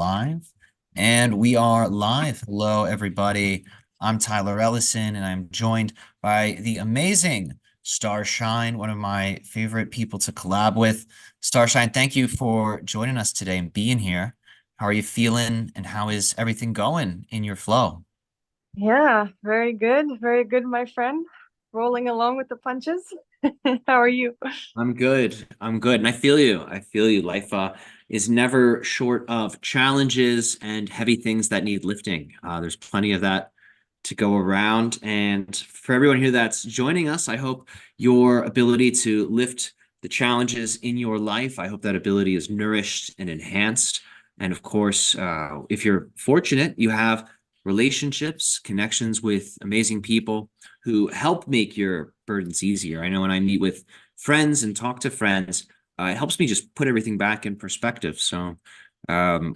live. And we are live. Hello, everybody. I'm Tyler Ellison, and I'm joined by the amazing Starshine, one of my favorite people to collab with. Starshine, thank you for joining us today and being here. How are you feeling, and how is everything going in your flow? Yeah, very good, my friend. Rolling along with the punches. How are you? I'm good. I'm good. And I feel you. I feel you. Life is never short of challenges and heavy things that need lifting. There's plenty of that to go around. And for everyone here that's joining us, I hope your ability to lift the challenges in your life, I hope that ability is nourished and enhanced. And of course, if you're fortunate, you have relationships, connections with amazing people who help make your burdens easier. I know when I meet with friends and talk to friends, it helps me just put everything back in perspective. So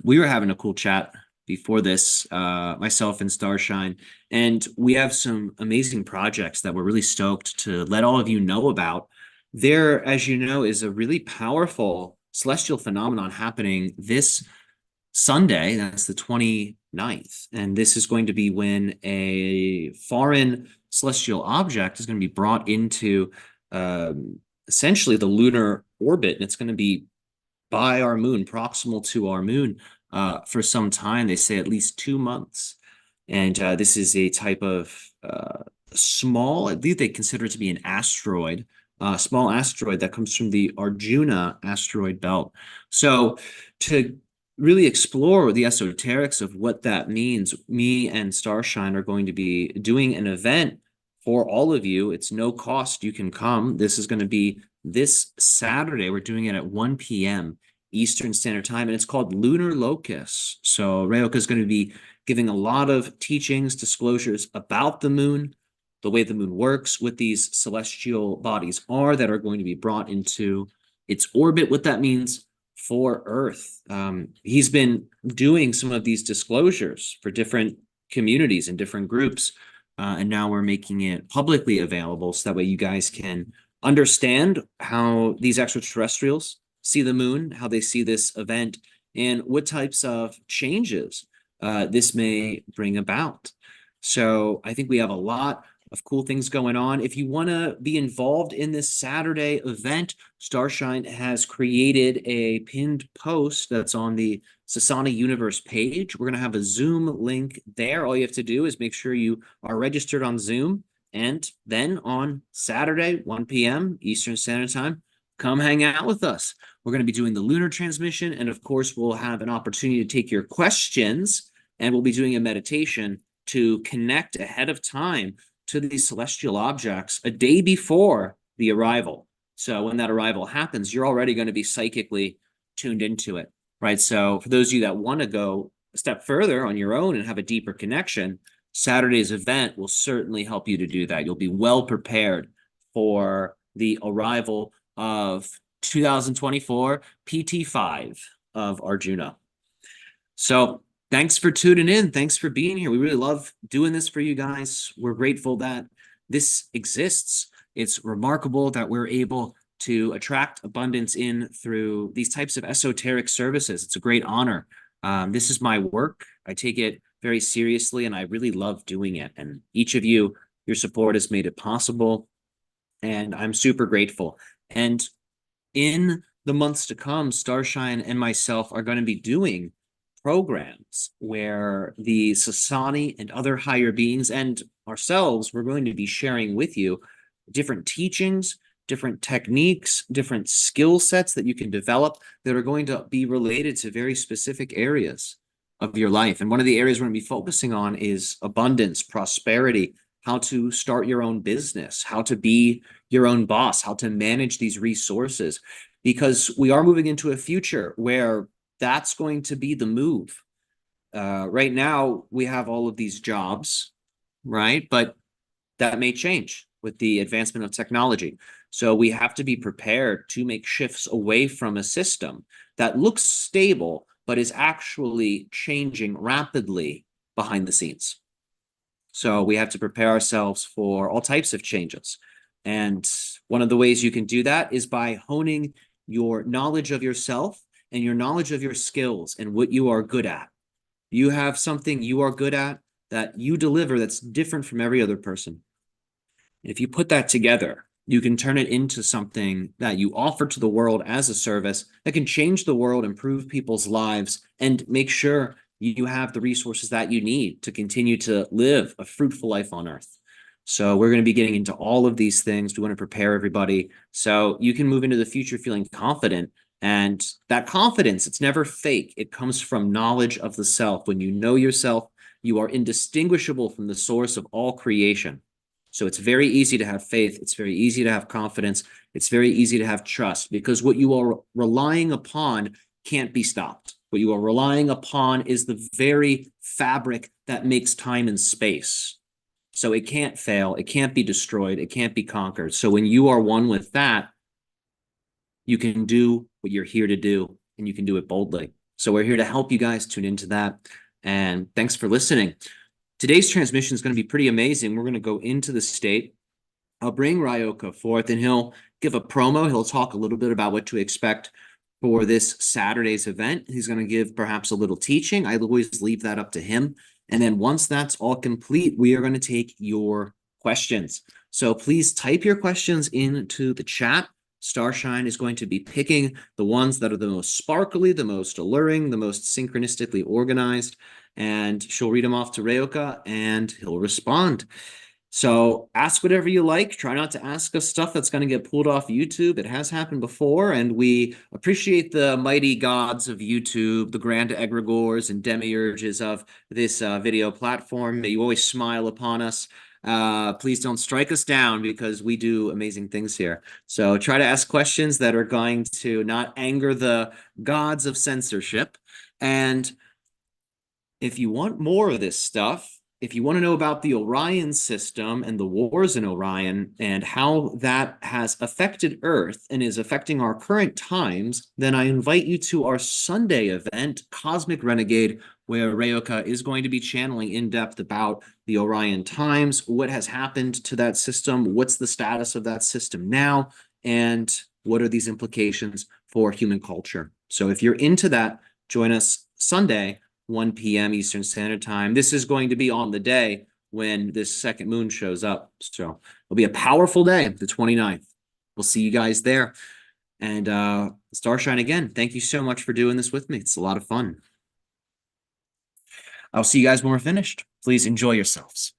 we were having a cool chat before this, myself and Starshine, and we have some amazing projects that we're really stoked to let all of you know about. There, as you know, is a really powerful celestial phenomenon happening this Sunday. That's the 29th. And this is going to be when a foreign celestial object is going to be brought into essentially the lunar orbit. And it's going to be by our moon, proximal to our moon, for some time. They say at least 2 months. And this is a type of small, I believe they consider it to be an asteroid, small asteroid that comes from the Arjuna asteroid belt. So to really explore the esoterics of what that means, me and Starshine are going to be doing an event for all of you. It's no cost. You can come. This is going to be this Saturday. We're doing it at 1 p.m. Eastern Standard Time, and it's called Lunar Locus. So Ryokah is going to be giving a lot of teachings, disclosures about the moon, the way the moon works, what these celestial bodies are that are going to be brought into its orbit, what that means for Earth. He's been doing some of these disclosures for different communities and different groups, and now we're making it publicly available so that way you guys can understand how these extraterrestrials see the moon, how they see this event, and what types of changes this may bring about. So I think we have a lot of cool things going on. If you want to be involved in this Saturday event, Starshine has created a pinned post that's on the Sasana Universe page. We're going to have a Zoom link there. All you have to do is make sure you are registered on Zoom. And then on Saturday, 1 p.m. Eastern Standard Time, come hang out with us. We're going to be doing the lunar transmission. And of course, we'll have an opportunity to take your questions, and we'll be doing a meditation to connect ahead of time to these celestial objects a day before the arrival. So when that arrival happens, you're already going to be psychically tuned into it, right? So for those of you that want to go a step further on your own and have a deeper connection, Saturday's event will certainly help you to do that. You'll be well prepared for the arrival of 2024 PT5 of Arjuna. So thanks for tuning in. Thanks for being here. We really love doing this for you guys. We're grateful that this exists. It's remarkable that we're able to attract abundance in through these types of esoteric services. It's a great honor. This is my work. I take it very seriously, and I really love doing it. And each of you, your support has made it possible, and I'm super grateful. And in the months to come, Starshine and myself are going to be doing programs where the Sasani and other higher beings and ourselves, we're going to be sharing with you different teachings, different techniques, different skill sets that you can develop that are going to be related to very specific areas of your life. And one of the areas we're going to be focusing on is abundance, prosperity, how to start your own business, how to be your own boss, how to manage these resources, because we are moving into a future where that's going to be the move. Right now, we have all of these jobs, right? But that may change with the advancement of technology. So we have to be prepared to make shifts away from a system that looks stable, but is actually changing rapidly behind the scenes. So we have to prepare ourselves for all types of changes. And one of the ways you can do that is by honing your knowledge of yourself and your knowledge of your skills and what you are good at. You have something you are good at that you deliver that's different from every other person. If you put that together, you can turn it into something that you offer to the world as a service that can change the world, improve people's lives, and make sure you have the resources that you need to continue to live a fruitful life on earth. So we're going to be getting into all of these things. We want to prepare everybody so you can move into the future feeling confident. And that confidence, it's never fake. It comes from knowledge of the self. When you know yourself, you are indistinguishable from the source of all creation. So it's very easy to have faith. It's very easy to have confidence. It's very easy to have trust because what you are relying upon can't be stopped. What you are relying upon is the very fabric that makes time and space. So it can't fail. It can't be destroyed. It can't be conquered. So when you are one with that, you can do what you're here to do and you can do it boldly. So we're here to help you guys tune into that. And thanks for listening. Today's transmission is going to be pretty amazing. We're going to go into the state. I'll bring Ryokah forth and he'll give a promo. He'll talk a little bit about what to expect for this Saturday's event. He's going to give perhaps a little teaching. I always leave that up to him. And then once that's all complete, we are going to take your questions. So please type your questions into the chat. Starshine is going to be picking the ones that are the most sparkly, the most alluring, the most synchronistically organized, and she'll read them off to Ryokah and he'll respond. So ask whatever you like. Try not to ask us stuff that's going to get pulled off YouTube. It has happened before, and we appreciate the mighty gods of YouTube, the grand egregores and demiurges of this video platform. May you always smile upon us. Please don't strike us down because we do amazing things here. So try to ask questions that are going to not anger the gods of censorship. And if you want more of this stuff, if you want to know about the Orion system and the wars in Orion and how that has affected Earth and is affecting our current times, then I invite you to our Sunday event, Cosmic Renegade, where Ryokah is going to be channeling in depth about the Orion times, what has happened to that system, what's the status of that system now, and what are these implications for human culture. So if you're into that, join us Sunday, 1 p.m. Eastern Standard Time. This is going to be on the day when this second moon shows up. So it'll be a powerful day, the 29th. We'll see you guys there. And Starshine, again, thank you so much for doing this with me. It's a lot of fun. I'll see you guys when we're finished. Please enjoy yourselves.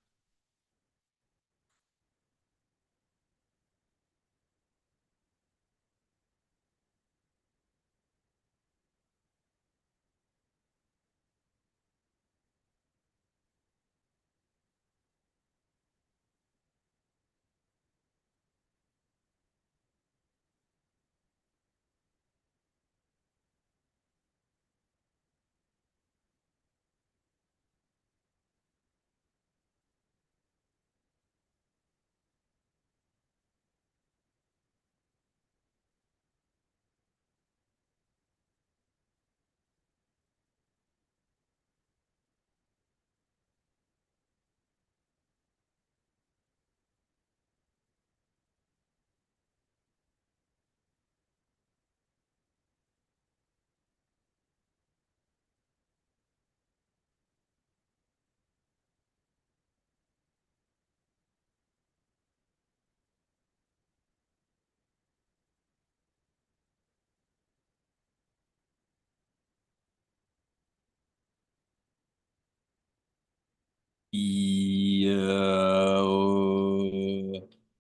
Yo,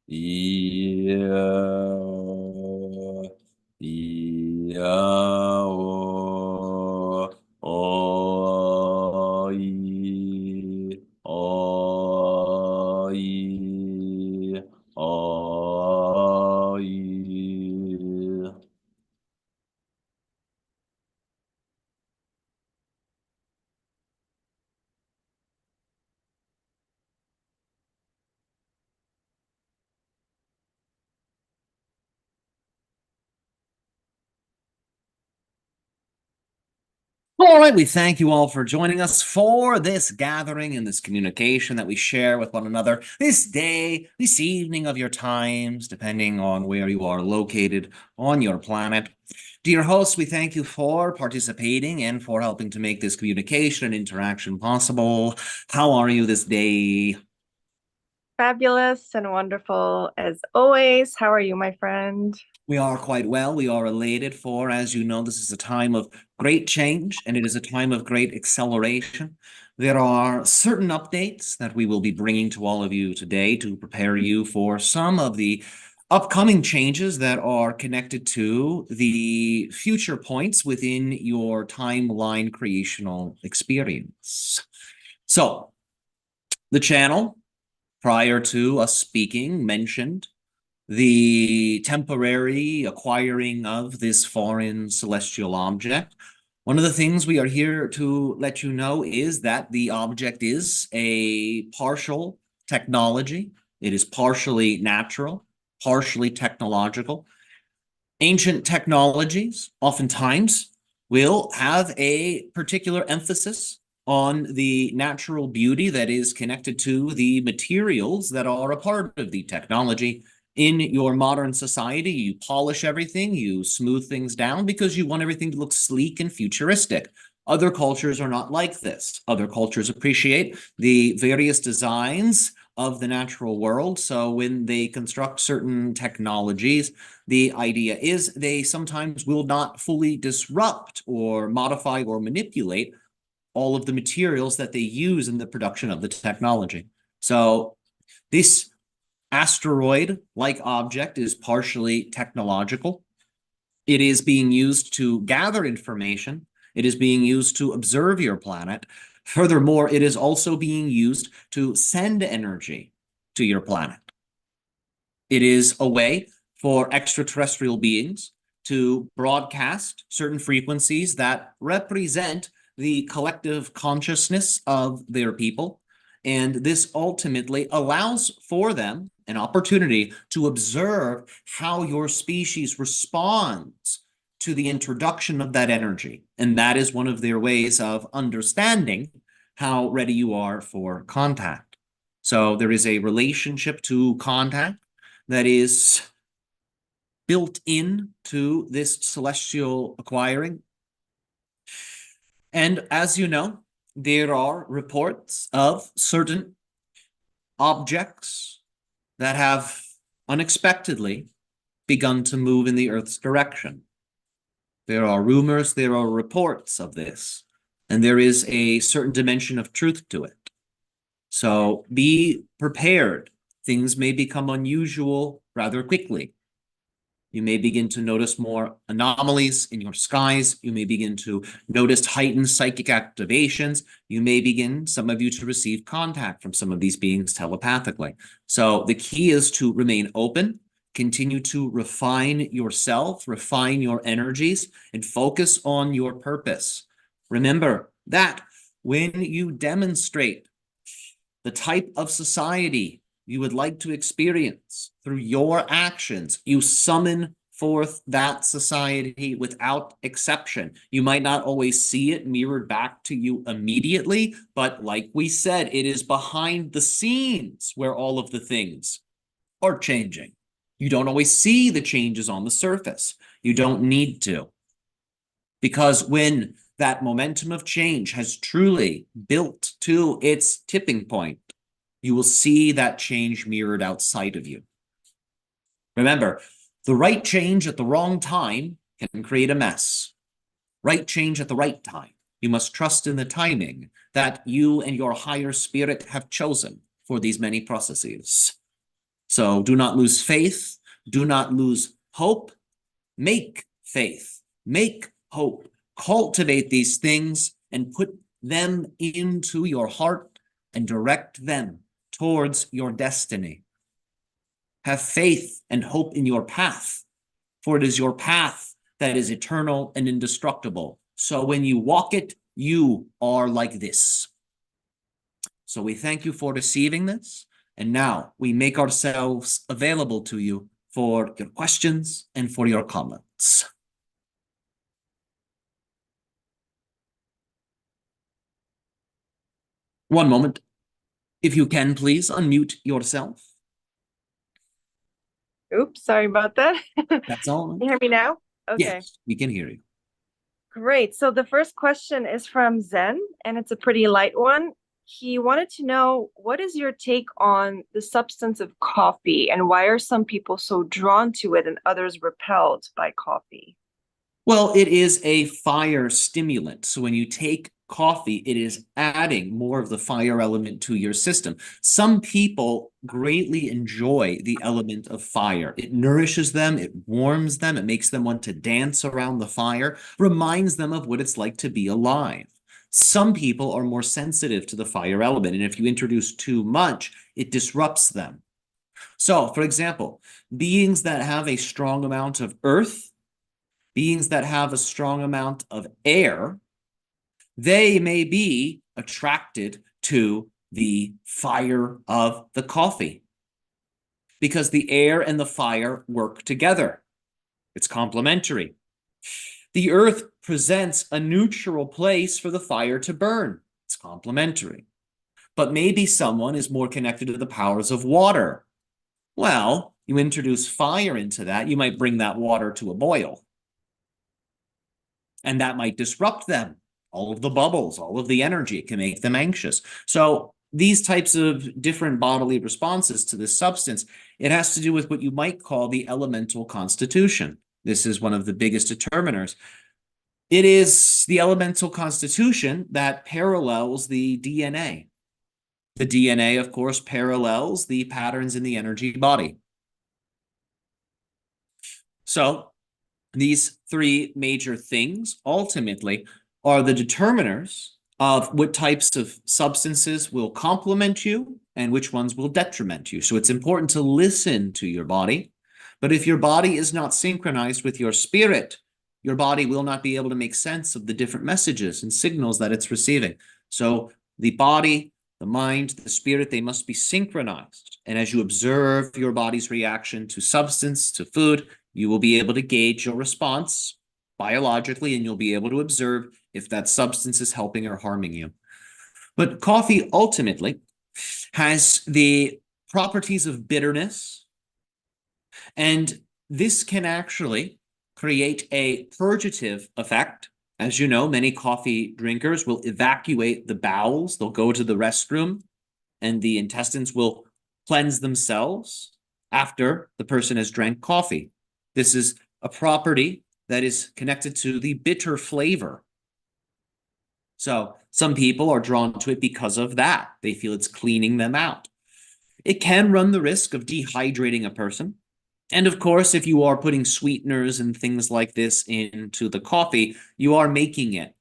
yo, yo, oi, oi, oi. All right, we thank you all for joining us for this gathering and this communication that we share with one another this day, this evening of your times, depending on where you are located on your planet. Dear host, we thank you for participating and for helping to make this communication and interaction possible. How are you this day? Fabulous and wonderful as always. How are you, my friend? We are quite well. We are elated for, as you know, this is a time of great change and it is a time of great acceleration. There are certain updates that we will be bringing to all of you today to prepare you for some of the upcoming changes that are connected to the future points within your timeline creational experience. So, the channel, prior to us speaking, mentioned the temporary acquiring of this foreign celestial object. One of the things we are here to let you know is that the object is a partial technology. It is partially natural, partially technological. Ancient technologies oftentimes will have a particular emphasis on the natural beauty that is connected to the materials that are a part of the technology. In your modern society, you polish everything, you smooth things down because you want everything to look sleek and futuristic. Other cultures are not like this. Other cultures appreciate the various designs of the natural world. So when they construct certain technologies, the idea is they sometimes will not fully disrupt or modify or manipulate all of the materials that they use in the production of the technology. So this asteroid-like object is partially technological. It is being used to gather information. It is being used to observe your planet. Furthermore, it is also being used to send energy to your planet. It is a way for extraterrestrial beings to broadcast certain frequencies that represent the collective consciousness of their people. And this ultimately allows for them an opportunity to observe how your species responds to the introduction of that energy. And that is one of their ways of understanding how ready you are for contact. So there is a relationship to contact that is built into this celestial acquiring. And as you know, there are reports of certain objects that have unexpectedly begun to move in the Earth's direction. There are rumors, there are reports of this, and there is a certain dimension of truth to it. So be prepared. Things may become unusual rather quickly. You may begin to notice more anomalies in your skies. You may begin to notice heightened psychic activations. You may begin, some of you, to receive contact from some of these beings telepathically. So the key is to remain open, continue to refine yourself, refine your energies, and focus on your purpose. Remember that when you demonstrate the type of society you would like to experience through your actions, you summon forth that society without exception. You might not always see it mirrored back to you immediately, but like we said, it is behind the scenes where all of the things are changing. You don't always see the changes on the surface. You don't need to. Because when that momentum of change has truly built to its tipping point, you will see that change mirrored outside of you. Remember, the right change at the wrong time can create a mess. Right change at the right time. You must trust in the timing that you and your higher spirit have chosen for these many processes. So do not lose faith. Do not lose hope. Make faith. Make hope. Cultivate these things and put them into your heart and direct them towards your destiny. Have faith and hope in your path, for it is your path that is eternal and indestructible. So when you walk it, you are like this. So we thank you for receiving this. And now we make ourselves available to you for your questions and for your comments. One moment. If you can, please unmute yourself. Oops, sorry about that. Can That's all. you hear me now? Okay, Yes, we can hear you. great. So the first question is from Zen, and it's a pretty light one. He wanted to know, what is your take on the substance of coffee, and why are some people so drawn to it and others repelled by coffee? Well, it is a fire stimulant. So when you take coffee, it is adding more of the fire element to your system. Some people greatly enjoy the element of fire. It nourishes them, it warms them, it makes them want to dance around the fire, reminds them of what it's like to be alive. Some people are more sensitive to the fire element, and if you introduce too much, it disrupts them. So, for example, beings that have a strong amount of earth, beings that have a strong amount of air, they may be attracted to the fire of the coffee because the air and the fire work together. It's complementary. The earth presents a neutral place for the fire to burn. It's complementary. But maybe someone is more connected to the powers of water. Well, you introduce fire into that, you might bring that water to a boil. And that might disrupt them. All of the bubbles, all of the energy can make them anxious. So these types of different bodily responses to this substance, it has to do with what you might call the elemental constitution. This is one of the biggest determiners. It is the elemental constitution that parallels the DNA. The DNA, of course, parallels the patterns in the energy body. So these three major things ultimately are the determiners of what types of substances will complement you and which ones will detriment you. So it's important to listen to your body. But if your body is not synchronized with your spirit, your body will not be able to make sense of the different messages and signals that it's receiving. So the body, the mind, the spirit, they must be synchronized. And as you observe your body's reaction to substance, to food, you will be able to gauge your response biologically, and you'll be able to observe if that substance is helping or harming you. But coffee ultimately has the properties of bitterness, and this can actually create a purgative effect. As you know, many coffee drinkers will evacuate the bowels, they'll go to the restroom, and the intestines will cleanse themselves after the person has drank coffee. This is a property that is connected to the bitter flavor. So some people are drawn to it because of that. They feel it's cleaning them out. It can run the risk of dehydrating a person. And of course, if you are putting sweeteners and things like this into the coffee, you are making it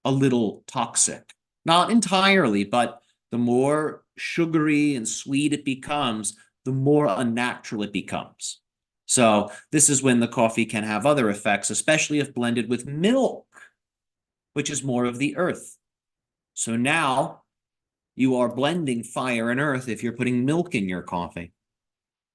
a little toxic. Not entirely, but the more sugary and sweet it becomes, the more unnatural it becomes. So this is when the coffee can have other effects, especially if blended with milk, which is more of the earth. So now you are blending fire and earth if you're putting milk in your coffee.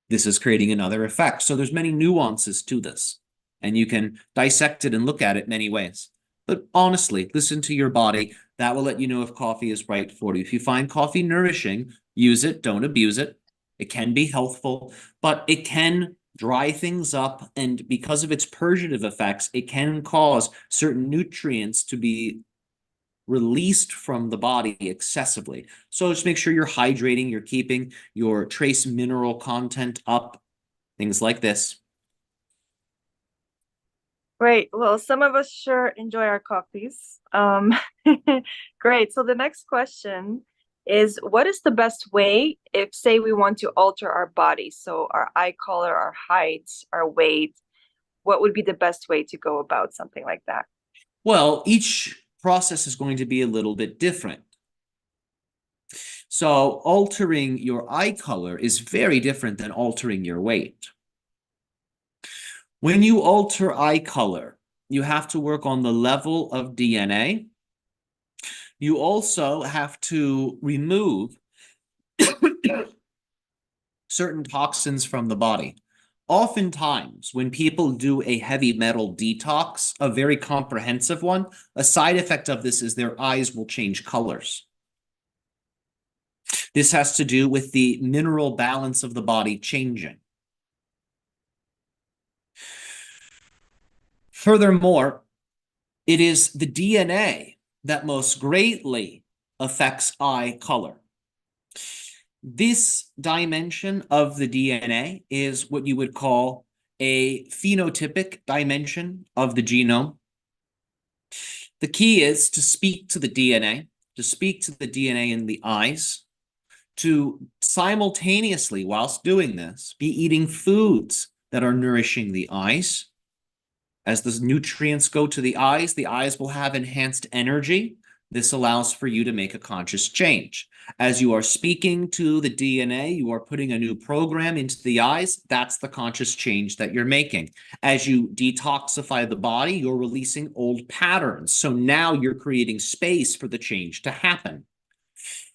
This is creating another effect. So there's many nuances to this, and you can dissect it and look at it many ways. But honestly, listen to your body. That will let you know if coffee is right for you. If you find coffee nourishing, use it, don't abuse it. It can be healthful, but it can dry things up. And because of its purgative effects, it can cause certain nutrients to be released from the body excessively. So just make sure you're hydrating, you're keeping your trace mineral content up, things like this. Great. Well, some of us sure enjoy our coffees. Great. So the next question is, what is the best way if, say, we want to alter our body? So our eye color, our height, our weight, what would be the best way to go about something like that? Well, each process is going to be a little bit different. So altering your eye color is very different than altering your weight. When you alter eye color, you have to work on the level of DNA. You also have to remove certain toxins from the body. Oftentimes, when people do a heavy metal detox, a very comprehensive one, a side effect of this is their eyes will change colors. This has to do with the mineral balance of the body changing. Furthermore, it is the DNA that most greatly affects eye color. This dimension of the DNA is what you would call a phenotypic dimension of the genome. The key is to speak to the DNA, to speak to the DNA in the eyes, to simultaneously, whilst doing this, be eating foods that are nourishing the eyes. As the nutrients go to the eyes will have enhanced energy. This allows for you to make a conscious change. As you are speaking to the DNA, you are putting a new program into the eyes. That's the conscious change that you're making. As you detoxify the body, you're releasing old patterns. So now you're creating space for the change to happen.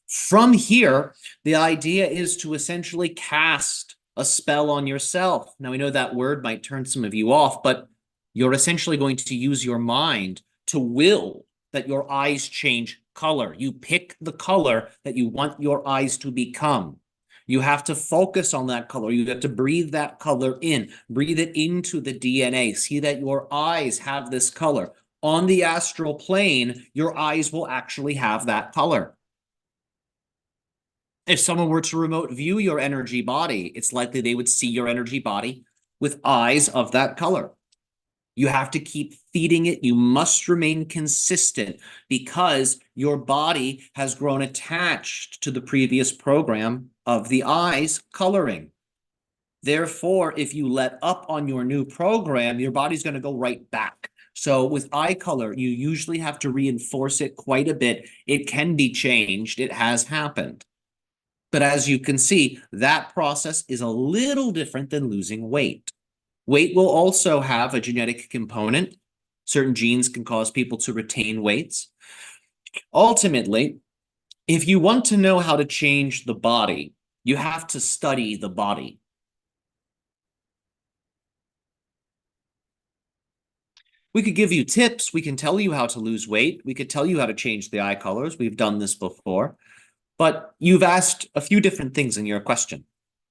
From here, the idea is to essentially cast a spell on yourself. Now, we know that word might turn some of you off, but you're essentially going to use your mind to will that your eyes change color. You pick the color that you want your eyes to become. You have to focus on that color. You have to breathe that color in, breathe it into the DNA. See that your eyes have this color. On the astral plane, your eyes will actually have that color. If someone were to remote view your energy body, it's likely they would see your energy body with eyes of that color. You have to keep feeding it. You must remain consistent because your body has grown attached to the previous program of the eyes coloring. Therefore, if you let up on your new program, your body's going to go right back. So with eye color, you usually have to reinforce it quite a bit. It can be changed. It has happened. But as you can see, that process is a little different than losing weight. Weight will also have a genetic component. Certain genes can cause people to retain weights. Ultimately, if you want to know how to change the body, you have to study the body. We could give you tips. We can tell you how to lose weight. We could tell you how to change the eye colors. We've done this before. But you've asked a few different things in your question.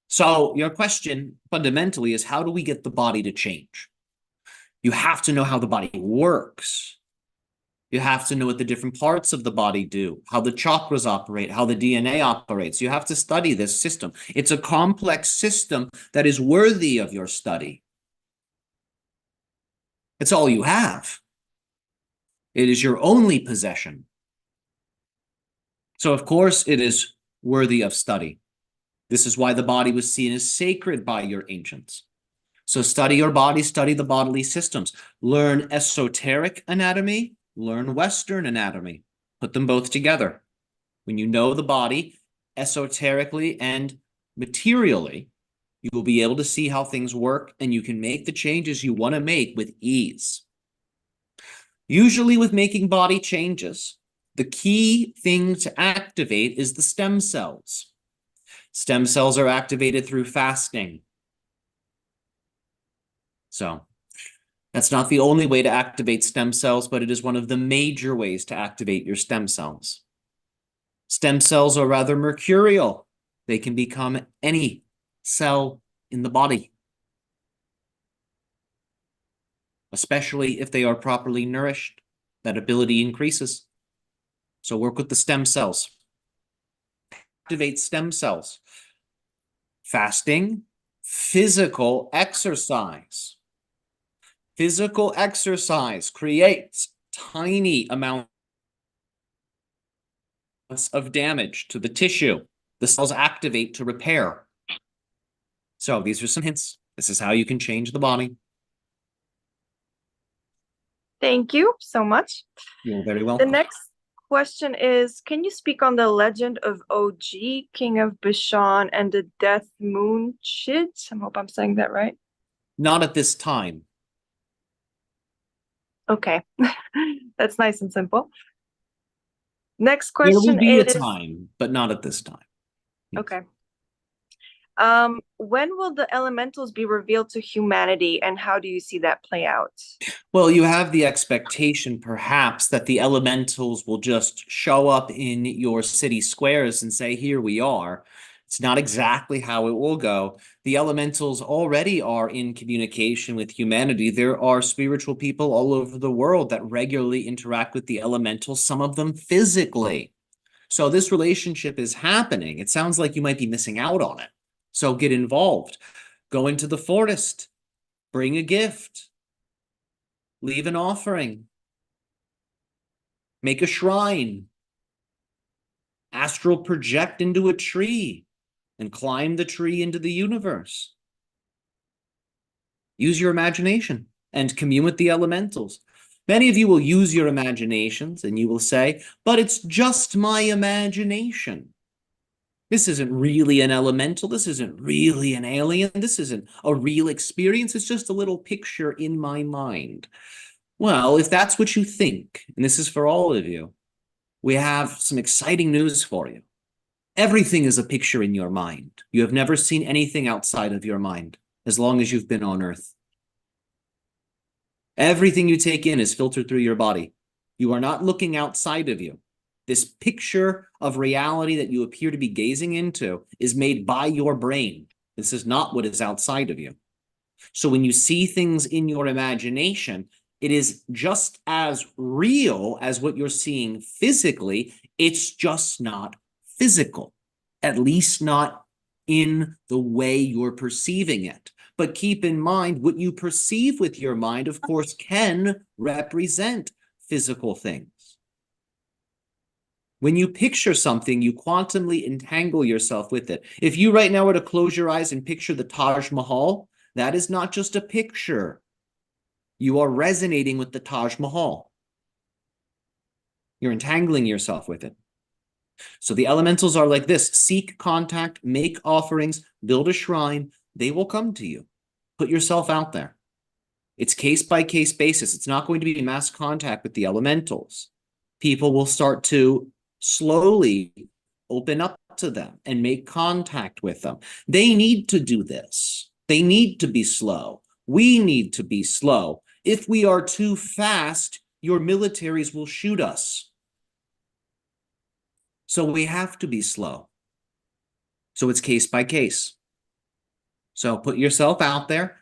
So your question fundamentally is, how do we get the body to change? You have to know how the body works. You have to know what the different parts of the body do, how the chakras operate, how the DNA operates. You have to study this system. It's a complex system that is worthy of your study. It's all you have. It is your only possession. So, of course, it is worthy of study. This is why the body was seen as sacred by your ancients. So study your body, study the bodily systems. Learn esoteric anatomy, learn Western anatomy. Put them both together. When you know the body esoterically and materially, you will be able to see how things work, and you can make the changes you want to make with ease. Usually with making body changes, the key thing to activate is the stem cells. Stem cells are activated through fasting. So that's not the only way to activate stem cells, but it is one of the major ways to activate your stem cells. Stem cells are rather mercurial. They can become any cell in the body, especially if they are properly nourished. That ability increases. So work with the stem cells. Activate stem cells. Fasting, physical exercise. Physical exercise creates tiny amounts of damage to the tissue. The cells activate to repair. So these are some hints. This is how you can change the body. Thank you so much. You're very The welcome. next question is, can you speak on the legend of OG, King of Bashan, and the Death Moon Shid? I hope I'm saying that right. Not at this time. Okay. That's nice and simple. Next There will question be a is, time, but not at this time. okay. When will the elementals be revealed to humanity, and how do you see that play out? Well, you have the expectation, perhaps, that the elementals will just show up in your city squares and say, here we are. It's not exactly how it will go. The elementals already are in communication with humanity. There are spiritual people all over the world that regularly interact with the elementals, some of them physically. So this relationship is happening. It sounds like you might be missing out on it. So get involved. Go into the forest. Bring a gift. Leave an offering. Make a shrine. Astral project into a tree and climb the tree into the universe. Use your imagination and commune with the elementals. Many of you will use your imaginations and you will say, but it's just my imagination. This isn't really an elemental. This isn't really an alien. This isn't a real experience. It's just a little picture in my mind. Well, if that's what you think, and this is for all of you, we have some exciting news for you. Everything is a picture in your mind. You have never seen anything outside of your mind as long as you've been on Earth. Everything you take in is filtered through your body. You are not looking outside of you. This picture of reality that you appear to be gazing into is made by your brain. This is not what is outside of you. So when you see things in your imagination, it is just as real as what you're seeing physically. It's just not physical, at least not in the way you're perceiving it. But keep in mind, what you perceive with your mind, of course, can represent physical things. When you picture something, you quantumly entangle yourself with it. If you right now were to close your eyes and picture the Taj Mahal, that is not just a picture. You are resonating with the Taj Mahal. You're entangling yourself with it. So the elementals are like this: seek contact, make offerings, build a shrine. They will come to you. Put yourself out there. It's case-by-case basis. It's not going to be mass contact with the elementals. People will start to slowly open up to them and make contact with them. They need to do this. They need to be slow. We need to be slow. If we are too fast, your militaries will shoot us. So we have to be slow. So it's case by case. So put yourself out there,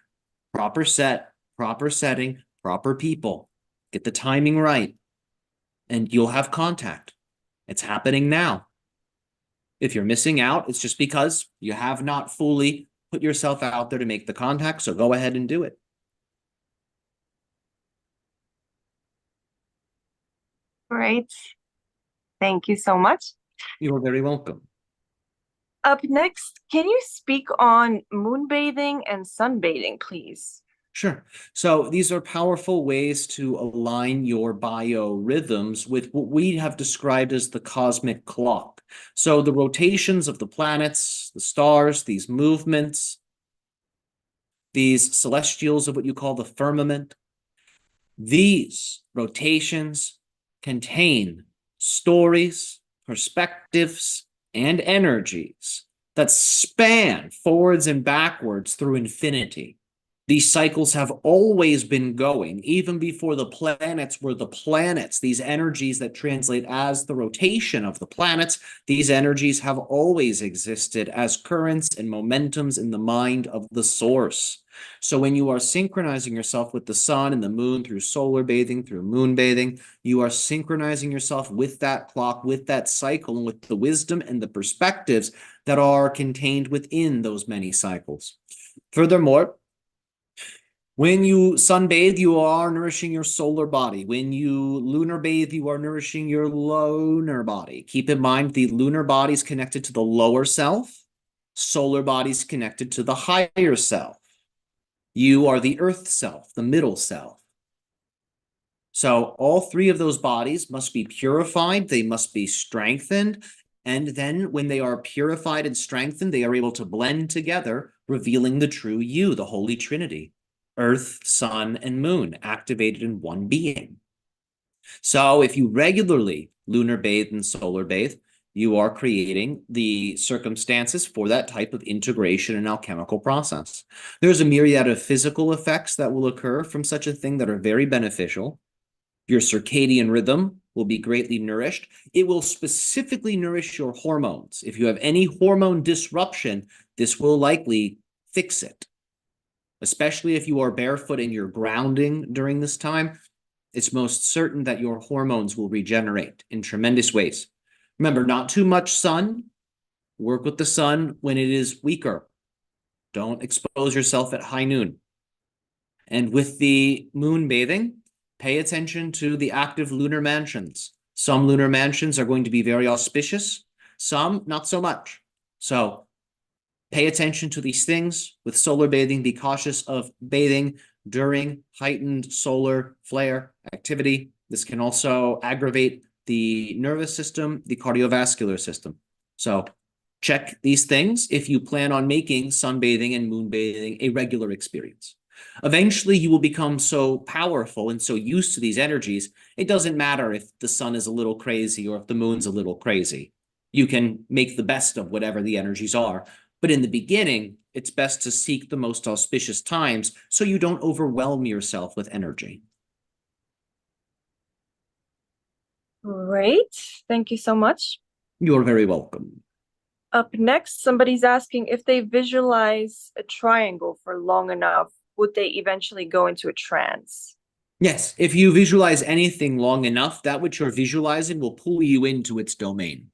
proper set, proper setting, proper people. Get the timing right, and you'll have contact. It's happening now. If you're missing out, it's just because you have not fully put yourself out there to make the contact, so go ahead and do it. Great. Thank you so much. You're very welcome. Up next, can you speak on moonbathing and sunbathing, please? Sure. So these are powerful ways to align your biorhythms with what we have described as the cosmic clock. So the rotations of the planets, the stars, these movements, these celestials of what you call the firmament, these rotations contain stories, perspectives, and energies that span forwards and backwards through infinity. These cycles have always been going, even before the planets were the planets. These energies that translate as the rotation of the planets, these energies have always existed as currents and momentums in the mind of the source. So when you are synchronizing yourself with the sun and the moon through solar bathing, through moon bathing, you are synchronizing yourself with that clock, with that cycle, and with the wisdom and the perspectives that are contained within those many cycles. Furthermore, when you sunbathe, you are nourishing your solar body. When you lunar bathe, you are nourishing your lunar body. Keep in mind, the lunar body is connected to the lower self. Solar body is connected to the higher self. You are the earth self, the middle self. So all three of those bodies must be purified. They must be strengthened. And then when they are purified and strengthened, they are able to blend together, revealing the true you, the Holy Trinity. Earth, sun, and moon activated in one being. So if you regularly lunar bathe and solar bathe, you are creating the circumstances for that type of integration and alchemical process. There's a myriad of physical effects that will occur from such a thing that are very beneficial. Your circadian rhythm will be greatly nourished. It will specifically nourish your hormones. If you have any hormone disruption, this will likely fix it. Especially if you are barefoot and you're grounding during this time, it's most certain that your hormones will regenerate in tremendous ways. Remember, not too much sun. Work with the sun when it is weaker. Don't expose yourself at high noon. And with the moon bathing, pay attention to the active lunar mansions. Some lunar mansions are going to be very auspicious, some not so much. So pay attention to these things. With solar bathing, be cautious of bathing during heightened solar flare activity. This can also aggravate the nervous system, the cardiovascular system. So check these things if you plan on making sunbathing and moonbathing a regular experience. Eventually, you will become so powerful and so used to these energies, it doesn't matter if the sun is a little crazy or if the moon's a little crazy. You can make the best of whatever the energies are. But in the beginning, it's best to seek the most auspicious times so you don't overwhelm yourself with energy. Great. Thank you so much. You're very welcome. Up next, somebody's asking if they visualize a triangle for long enough, would they eventually go into a trance? Yes, if you visualize anything long enough, that which you're visualizing will pull you into its domain.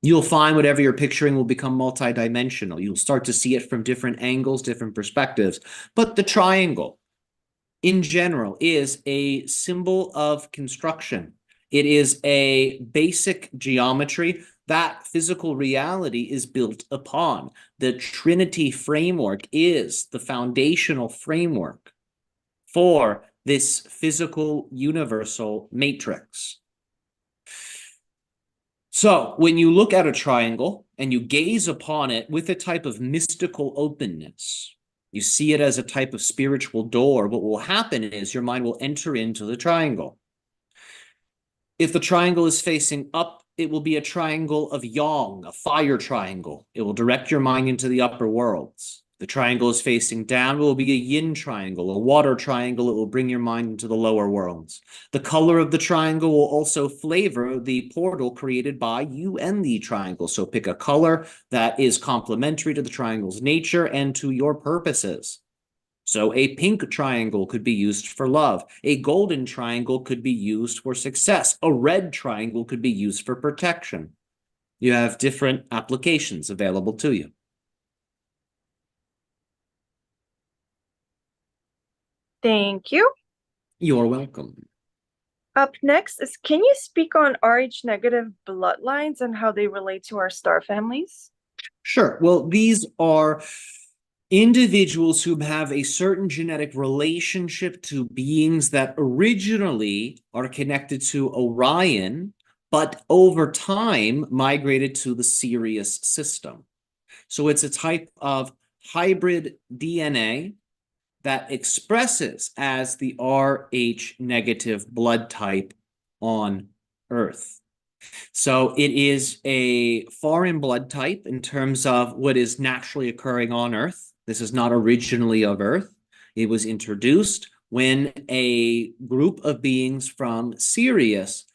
You'll find whatever you're picturing will become multidimensional. You'll start to see it from different angles, different perspectives. But the triangle, in general, is a symbol of construction. It is a basic geometry that physical reality is built upon. The Trinity framework is the foundational framework for this physical universal matrix. So when you look at a triangle and you gaze upon it with a type of mystical openness, you see it as a type of spiritual door, what will happen is your mind will enter into the triangle. If the triangle is facing up, it will be a triangle of yang, a fire triangle. It will direct your mind into the upper worlds. The triangle is facing down, it will be a yin triangle, a water triangle. It will bring your mind into the lower worlds. The color of the triangle will also flavor the portal created by you and the triangle. So pick a color that is complementary to the triangle's nature and to your purposes. So a pink triangle could be used for love. A golden triangle could be used for success. A red triangle could be used for protection. You have different applications available to you. Thank you. You're welcome. Up next is, can you speak on Rh negative bloodlines and how they relate to our star families? Sure. Well, these are individuals who have a certain genetic relationship to beings that originally are connected to Orion, but over time migrated to the Sirius system. So it's a type of hybrid DNA that expresses as the Rh negative blood type on Earth. So it is a foreign blood type in terms of what is naturally occurring on Earth. This is not originally of Earth. It was introduced when a group of beings from Sirius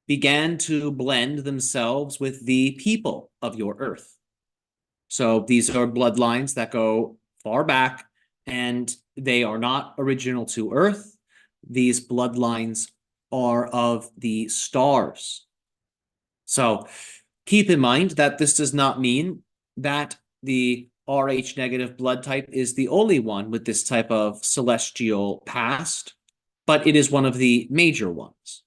began to blend themselves with the people of your Earth. So these are bloodlines that go far back, and they are not original to Earth. These bloodlines are of the stars. So keep in mind that this does not mean that the Rh negative blood type is the only one with this type of celestial past, but it is one of the major ones.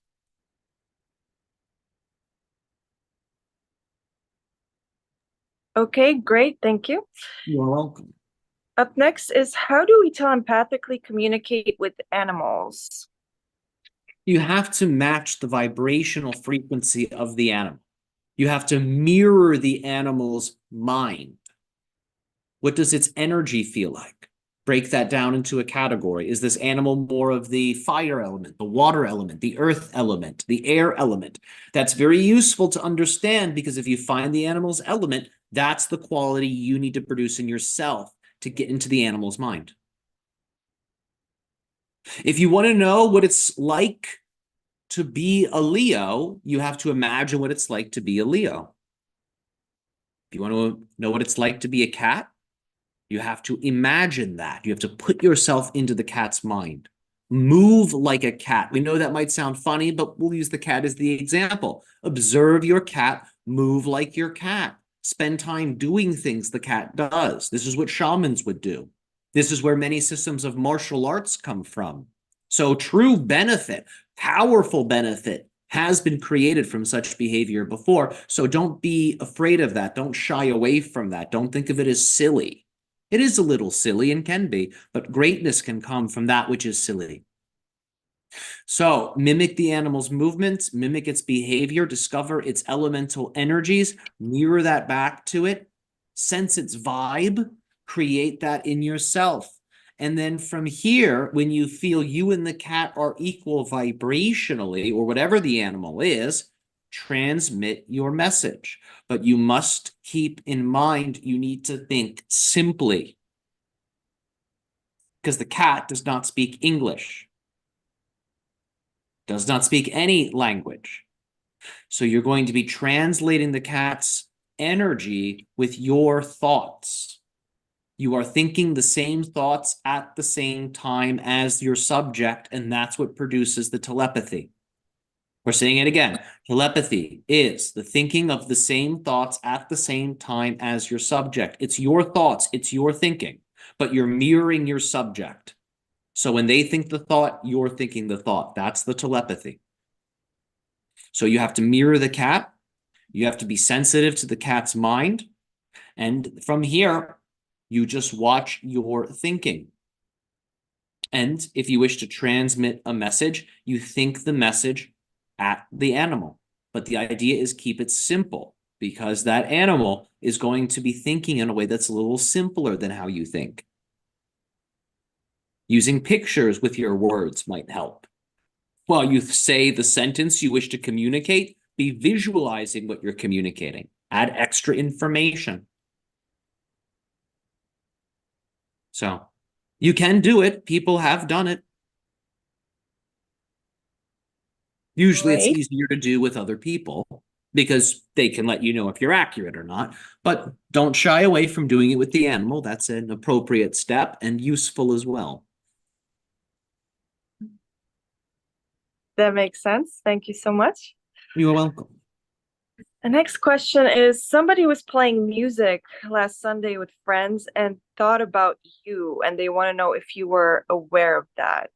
Okay, great. Thank you. You're welcome. Up next is, how do we telepathically communicate with animals? You have to match the vibrational frequency of the animal. You have to mirror the animal's mind. What does its energy feel like? Break that down into a category. Is this animal more of the fire element, the water element, the earth element, the air element? That's very useful to understand, because if you find the animal's element, that's the quality you need to produce in yourself to get into the animal's mind. If you want to know what it's like to be a Leo, you have to imagine what it's like to be a Leo. If you want to know what it's like to be a cat, you have to imagine that. You have to put yourself into the cat's mind. Move like a cat. We know that might sound funny, but we'll use the cat as the example. Observe your cat, move like your cat. Spend time doing things the cat does. This is what shamans would do. This is where many systems of martial arts come from. So true benefit, powerful benefit has been created from such behavior before. So don't be afraid of that. Don't shy away from that. Don't think of it as silly. It is a little silly and can be, but greatness can come from that which is silly. So mimic the animal's movements, mimic its behavior, discover its elemental energies, mirror that back to it, sense its vibe, create that in yourself. And then from here, when you feel you and the cat are equal vibrationally, or whatever the animal is, transmit your message. But you must keep in mind, you need to think simply, because the cat does not speak English, does not speak any language. So you're going to be translating the cat's energy with your thoughts. You are thinking the same thoughts at the same time as your subject, and that's what produces the telepathy. We're saying it again. Telepathy is the thinking of the same thoughts at the same time as your subject. It's your thoughts, it's your thinking, but you're mirroring your subject. So when they think the thought, you're thinking the thought. That's the telepathy. So you have to mirror the cat. You have to be sensitive to the cat's mind. And from here, you just watch your thinking. And if you wish to transmit a message, you think the message at the animal. But the idea is keep it simple, because that animal is going to be thinking in a way that's a little simpler than how you think. Using pictures with your words might help. While you say the sentence you wish to communicate, be visualizing what you're communicating. Add extra information. So you can do it. People have done it. Usually it's Great. easier to do with other people because they can let you know if you're accurate or not. But don't shy away from doing it with the animal. That's an appropriate step and useful as well. That makes sense. Thank you so much. You're welcome. The next question is, somebody was playing music last Sunday with friends and thought about you, and they want to know if you were aware of that.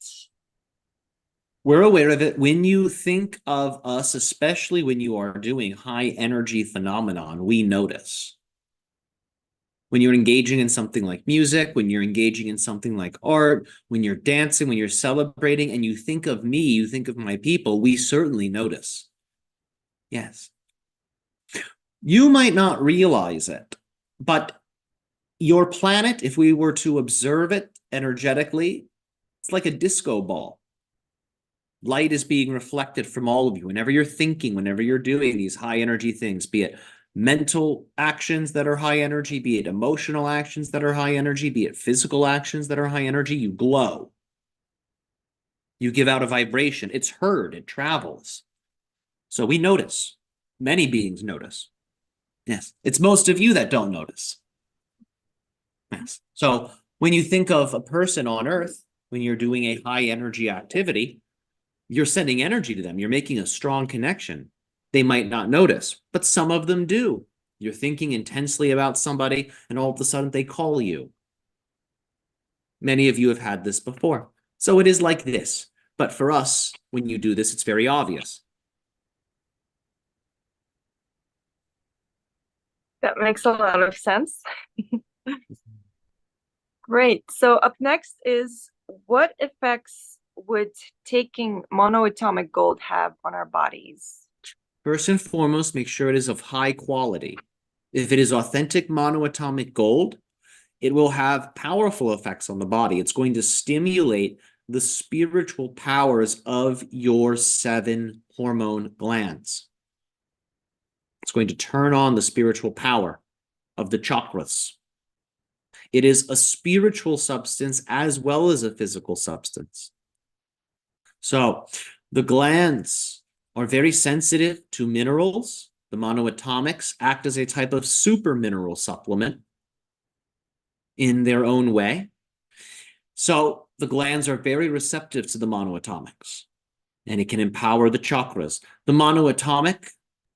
We're aware of it. When you think of us, especially when you are doing high energy phenomenon, we notice. When you're engaging in something like music, when you're engaging in something like art, when you're dancing, when you're celebrating, and you think of me, you think of my people, we certainly notice. Yes. You might not realize it, but your planet, if we were to observe it energetically, it's like a disco ball. Light is being reflected from all of you. Whenever you're thinking, whenever you're doing these high energy things, be it mental actions that are high energy, be it emotional actions that are high energy, be it physical actions that are high energy, you glow. You give out a vibration. It's heard, it travels. So we notice. Many beings notice. Yes. It's most of you that don't notice. Yes. So when you think of a person on Earth, when you're doing a high energy activity, you're sending energy to them. You're making a strong connection. They might not notice, but some of them do. You're thinking intensely about somebody, and all of a sudden they call you. Many of you have had this before. So it is like this. But for us, when you do this, it's very obvious. That makes a lot of sense. Great. So up next is, what effects would taking monoatomic gold have on our bodies? First and foremost, make sure it is of high quality. If it is authentic monoatomic gold, it will have powerful effects on the body. It's going to stimulate the spiritual powers of your 7 hormone glands. It's going to turn on the spiritual power of the chakras. It is a spiritual substance as well as a physical substance. So the glands are very sensitive to minerals. The monoatomics act as a type of super mineral supplement in their own way. So the glands are very receptive to the monoatomics, and it can empower the chakras. The monoatomic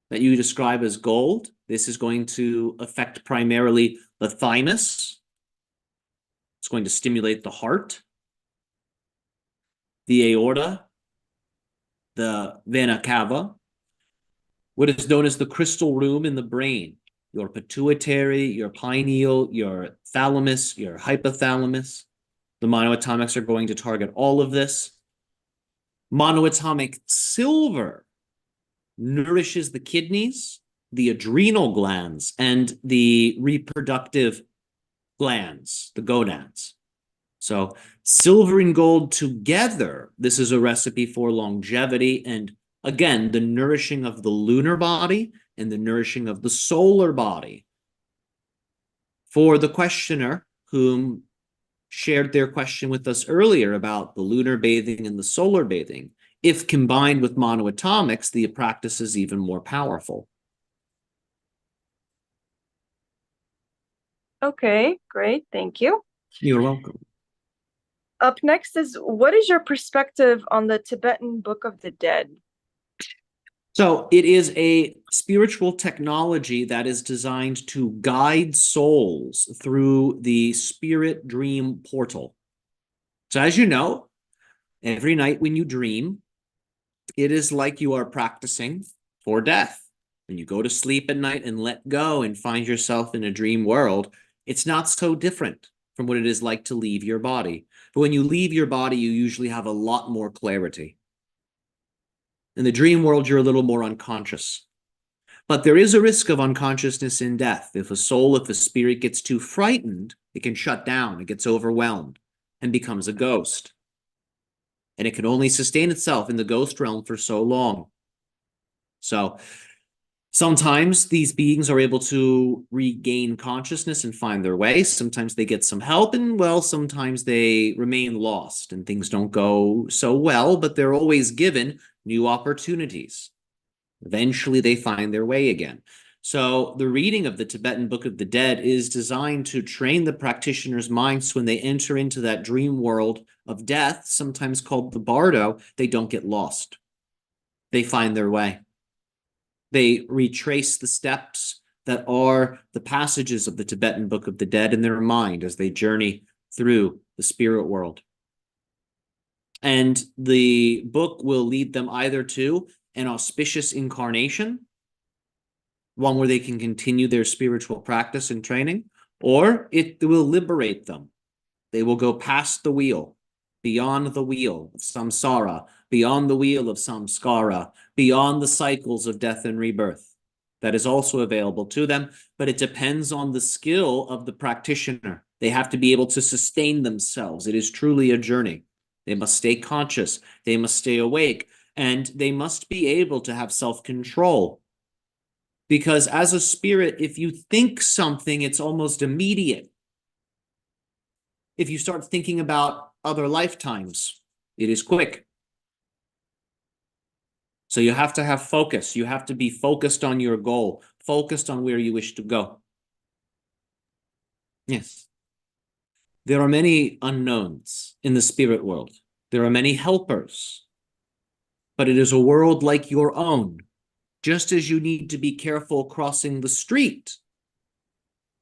that you describe as gold, this is going to affect primarily the thymus. It's going to stimulate the heart, the aorta, the vena cava, what is known as the crystal room in the brain, your pituitary, your pineal, your thalamus, your hypothalamus. The monoatomics are going to target all of this. Monoatomic silver nourishes the kidneys, the adrenal glands, and the reproductive glands, the gonads. So silver and gold together, this is a recipe for longevity and, again, the nourishing of the lunar body and the nourishing of the solar body. For the questioner whom shared their question with us earlier about the lunar bathing and the solar bathing, if combined with monoatomics, the practice is even more powerful. Okay, great. Thank you. You're welcome. Up next is, what is your perspective on the Tibetan Book of the Dead? So it is a spiritual technology that is designed to guide souls through the spirit dream portal. So as you know, every night when you dream, it is like you are practicing for death. When you go to sleep at night and let go and find yourself in a dream world, it's not so different from what it is like to leave your body. But when you leave your body, you usually have a lot more clarity. In the dream world, you're a little more unconscious. But there is a risk of unconsciousness in death. If a spirit gets too frightened, it can shut down, it gets overwhelmed, and becomes a ghost. And it can only sustain itself in the ghost realm for so long. So sometimes these beings are able to regain consciousness and find their way. Sometimes they get some help, and well, sometimes they remain lost and things don't go so well, but they're always given new opportunities. Eventually they find their way again. So the reading of the Tibetan Book of the Dead is designed to train the practitioner's minds when they enter into that dream world of death, sometimes called the bardo, they don't get lost. They find their way. They retrace the steps that are the passages of the Tibetan Book of the Dead in their mind as they journey through the spirit world. And the book will lead them either to an auspicious incarnation, one where they can continue their spiritual practice and training, or it will liberate them. They will go past the wheel, beyond the wheel of samsara, beyond the wheel of samskara, beyond the cycles of death and rebirth. That is also available to them, but it depends on the skill of the practitioner. They have to be able to sustain themselves. It is truly a journey. They must stay conscious. They must stay awake. And they must be able to have self-control. Because as a spirit, if you think something, it's almost immediate. If you start thinking about other lifetimes, it is quick. So you have to have focus. You have to be focused on your goal, focused on where you wish to go. Yes. There are many unknowns in the spirit world. There are many helpers. But it is a world like your own. Just as you need to be careful crossing the street,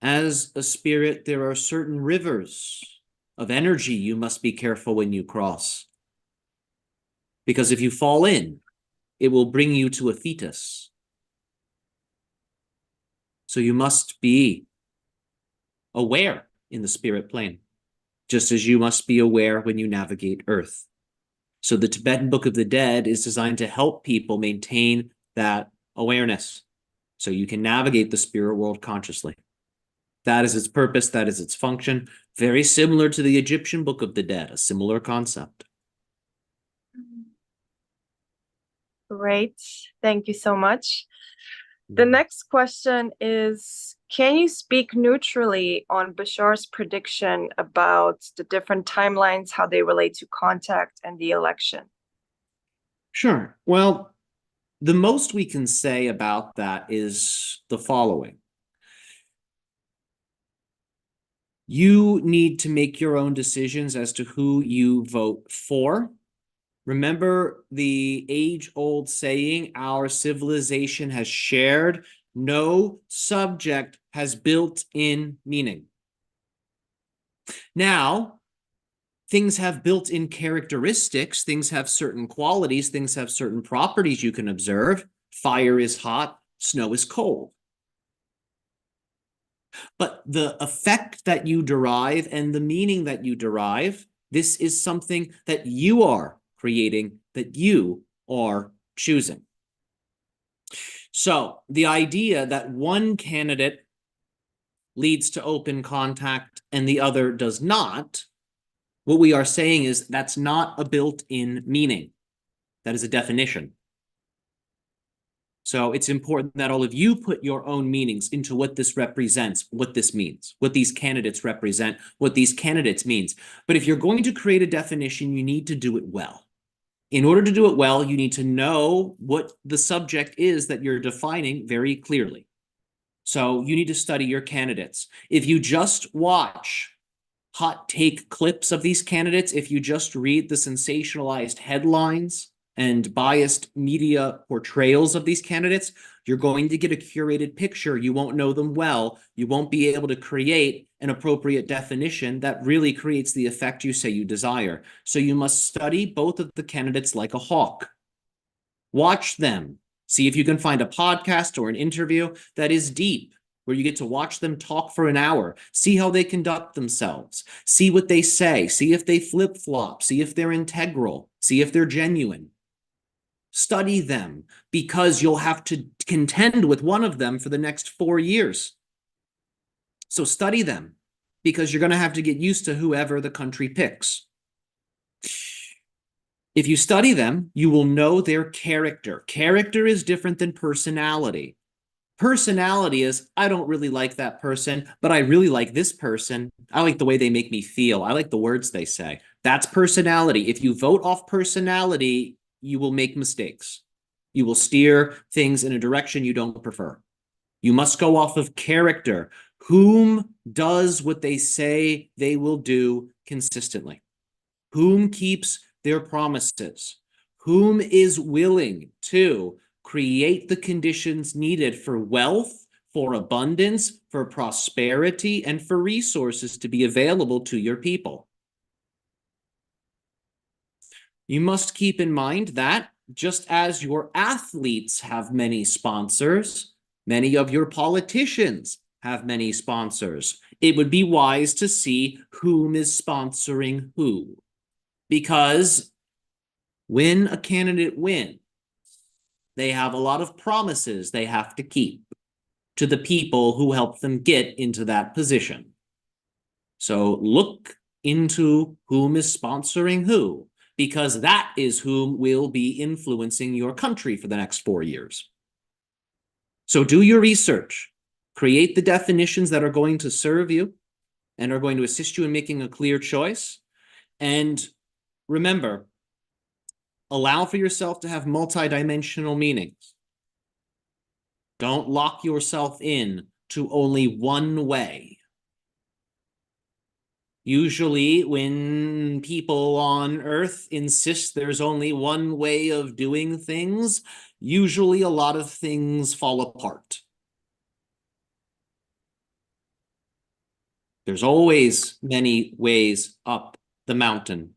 as a spirit, there are certain rivers of energy you must be careful when you cross. Because if you fall in, it will bring you to a fetus. So you must be aware in the spirit plane, just as you must be aware when you navigate Earth. So the Tibetan Book of the Dead is designed to help people maintain that awareness so you can navigate the spirit world consciously. That is its purpose. That is its function. Very similar to the Egyptian Book of the Dead, a similar concept. Great. Thank you so much. The next question is, can you speak neutrally on Bashar's prediction about the different timelines, how they relate to contact and the election? Sure. Well, the most we can say about that is the following. You need to make your own decisions as to who you vote for. Remember the age-old saying, our civilization has shared, no subject has built-in meaning. Now, things have built-in characteristics, things have certain qualities, things have certain properties you can observe. Fire is hot, snow is cold. But the effect that you derive and the meaning that you derive, this is something that you are creating, that you are choosing. So the idea that one candidate leads to open contact and the other does not, what we are saying is that's not a built-in meaning. That is a definition. So it's important that all of you put your own meanings into what this represents, what this means, what these candidates represent, what these candidates means. But if you're going to create a definition, you need to do it well. In order to do it well, you need to know what the subject is that you're defining very clearly. So you need to study your candidates. If you just watch hot take clips of these candidates, if you just read the sensationalized headlines and biased media portrayals of these candidates, you're going to get a curated picture. You won't know them well. You won't be able to create an appropriate definition that really creates the effect you say you desire. So you must study both of the candidates like a hawk. Watch them. See if you can find a podcast or an interview that is deep, where you get to watch them talk for an hour, see how they conduct themselves, see what they say, see if they flip-flop, see if they're integral, see if they're genuine. Study them, because you'll have to contend with one of them for the next 4 years. So study them, because you're going to have to get used to whoever the country picks. If you study them, you will know their character. Character is different than personality. Personality is, I don't really like that person, but I really like this person. I like the way they make me feel. I like the words they say. That's personality. If you vote off personality, you will make mistakes. You will steer things in a direction you don't prefer. You must go off of character. Whom does what they say they will do consistently? Whom keeps their promises? Whom is willing to create the conditions needed for wealth, for abundance, for prosperity, and for resources to be available to your people? You must keep in mind that just as your athletes have many sponsors, many of your politicians have many sponsors. It would be wise to see whom is sponsoring who. Because when a candidate wins, they have a lot of promises they have to keep to the people who help them get into that position. So look into whom is sponsoring who, because that is whom will be influencing your country for the next 4 years. So do your research, create the definitions that are going to serve you and are going to assist you in making a clear choice. And remember, allow for yourself to have multidimensional meanings. Don't lock yourself in to only one way. Usually, when people on Earth insist there's only one way of doing things, usually a lot of things fall apart. There's always many ways up the mountain.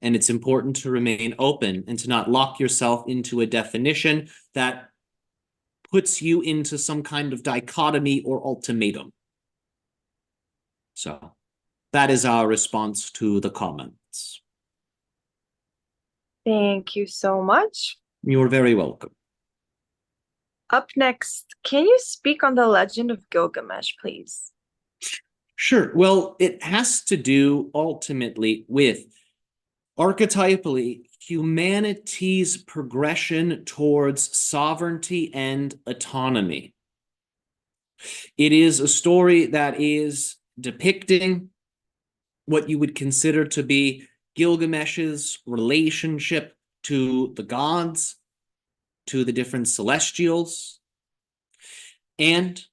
And it's important to remain open and to not lock yourself into a definition that puts you into some kind of dichotomy or ultimatum. So that is our response to the comments. Thank you so much. You're very welcome. Up next, can you speak on the legend of Gilgamesh, please? Sure. Well, it has to do ultimately with archetypally humanity's progression towards sovereignty and autonomy. It is a story that is depicting what you would consider to be Gilgamesh's relationship to the gods, to the different celestials, and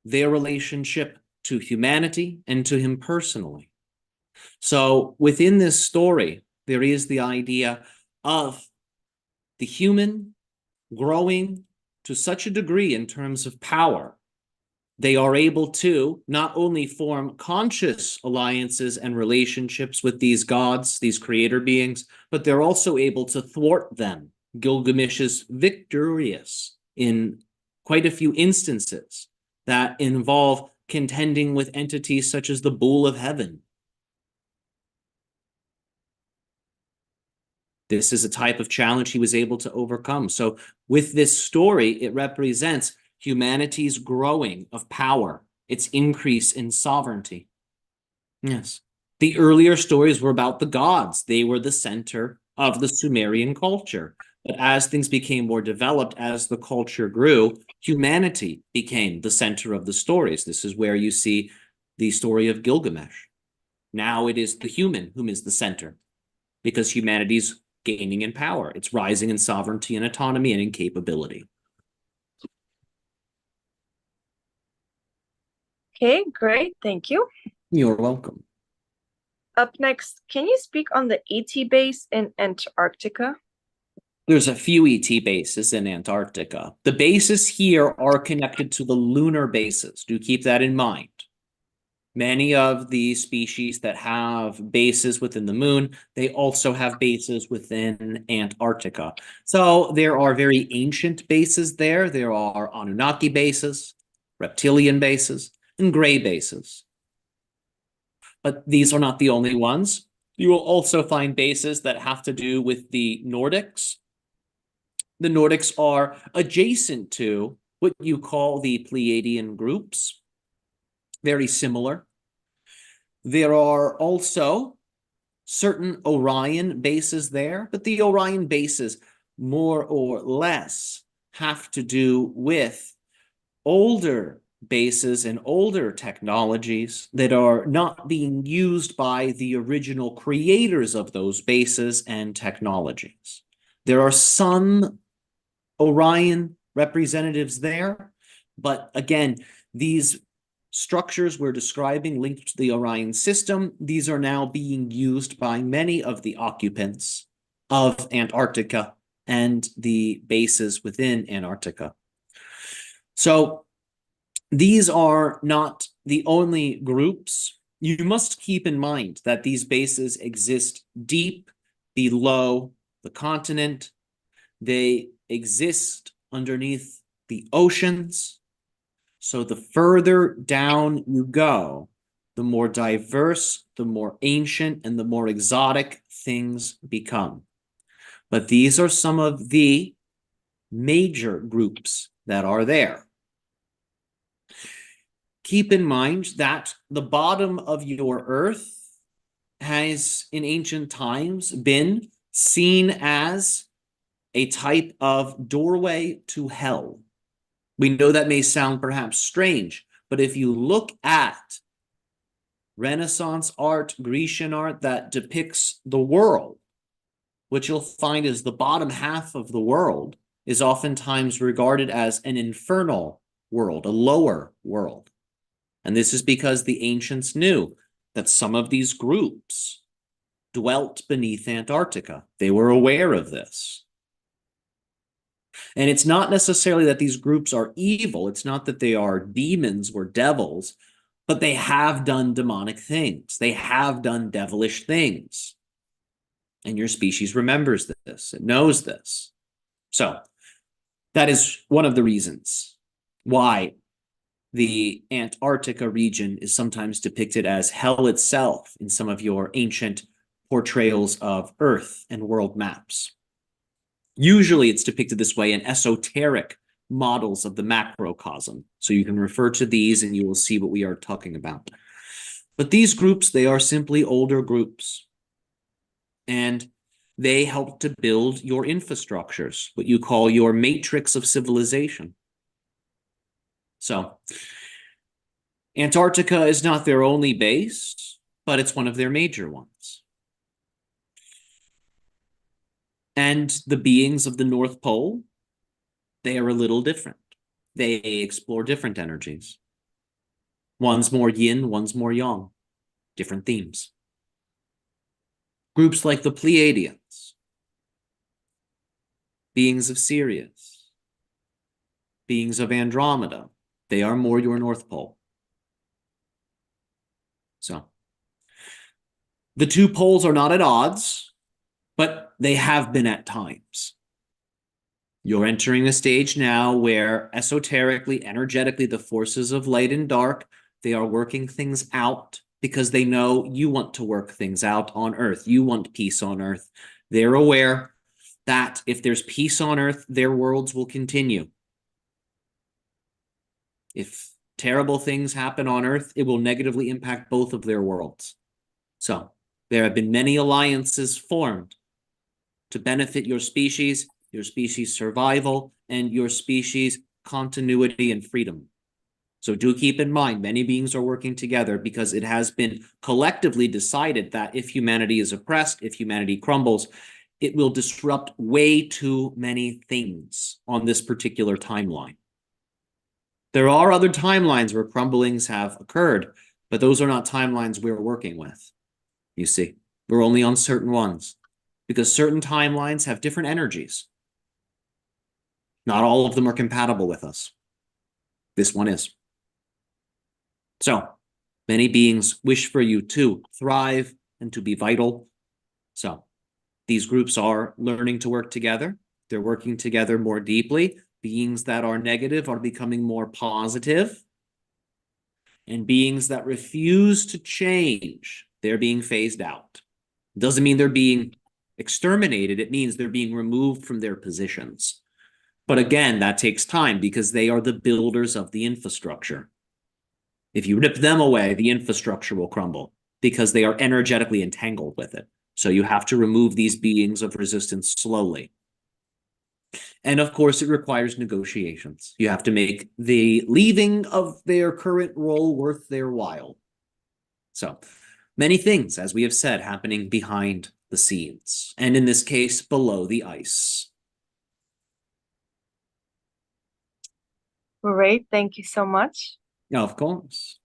their relationship to humanity and to him personally. So within this story, there is the idea of the human growing to such a degree in terms of power. They are able to not only form conscious alliances and relationships with these gods, these creator beings, but they're also able to thwart them. Gilgamesh is victorious in quite a few instances that involve contending with entities such as the Bull of Heaven. This is a type of challenge he was able to overcome. So with this story, it represents humanity's growing of power, its increase in sovereignty. Yes. The earlier stories were about the gods. They were the center of the Sumerian culture. But as things became more developed, as the culture grew, humanity became the center of the stories. This is where you see the story of Gilgamesh. Now it is the human whom is the center, because humanity's gaining in power. It's rising in sovereignty and autonomy and in capability. Okay, great. Thank you. You're welcome. Up next, can you speak on the ET base in Antarctica? There's a few ET bases in Antarctica. The bases here are connected to the lunar bases. Do keep that in mind. Many of the species that have bases within the moon, they also have bases within Antarctica. So there are very ancient bases there. There are Anunnaki bases, reptilian bases, and gray bases. But these are not the only ones. You will also find bases that have to do with the Nordics. The Nordics are adjacent to what you call the Pleiadian groups. Very similar. There are also certain Orion bases there, but the Orion bases more or less have to do with older bases and older technologies that are not being used by the original creators of those bases and technologies. There are some Orion representatives there, but again, these structures we're describing linked to the Orion system, these are now being used by many of the occupants of Antarctica and the bases within Antarctica. So these are not the only groups. You must keep in mind that these bases exist deep below the continent. They exist underneath the oceans. So the further down you go, the more diverse, the more ancient, and the more exotic things become. But these are some of the major groups that are there. Keep in mind that the bottom of your Earth has, in ancient times, been seen as a type of doorway to hell. We know that may sound perhaps strange, but if you look at Renaissance art, Grecian art that depicts the world, what you'll find is the bottom half of the world is oftentimes regarded as an infernal world, a lower world. And this is because the ancients knew that some of these groups dwelt beneath Antarctica. They were aware of this. And it's not necessarily that these groups are evil. It's not that they are demons or devils, but they have done demonic things. They have done devilish things. And your species remembers this. It knows this. So that is one of the reasons why the Antarctica region is sometimes depicted as hell itself in some of your ancient portrayals of Earth and world maps. Usually it's depicted this way in esoteric models of the macrocosm. So you can refer to these and you will see what we are talking about. But these groups, they are simply older groups. And they help to build your infrastructures, what you call your matrix of civilization. So Antarctica is not their only base, but it's one of their major ones. And the beings of the North Pole, they are a little different. They explore different energies. One's more yin, one's more yang. Different themes. Groups like the Pleiadians, beings of Sirius, beings of Andromeda, they are more your North Pole. So, the two poles are not at odds, but they have been at times. You're entering a stage now where esoterically, energetically, the forces of light and dark, they are working things out because they know you want to work things out on Earth. You want peace on Earth. They're aware that if there's peace on Earth, their worlds will continue. If terrible things happen on Earth, it will negatively impact both of their worlds. So there have been many alliances formed to benefit your species survival, and your species continuity and freedom. So do keep in mind, many beings are working together because it has been collectively decided that if humanity is oppressed, if humanity crumbles, it will disrupt way too many things on this particular timeline. There are other timelines where crumblings have occurred, but those are not timelines we're working with. You see, we're only on certain ones because certain timelines have different energies. Not all of them are compatible with us. This one is. So, many beings wish for you to thrive and to be vital. So, these groups are learning to work together. They're working together more deeply. Beings that are negative are becoming more positive. And beings that refuse to change, they're being phased out. Doesn't mean they're being exterminated. It means they're being removed from their positions. But again, that takes time because they are the builders of the infrastructure. If you rip them away, the infrastructure will crumble because they are energetically entangled with it. So you have to remove these beings of resistance slowly. And of course, it requires negotiations. You have to make the leaving of their current role worth their while. So many things, as we have said, happening behind the scenes, and in this case, below the ice. Great, thank you so much. Of course.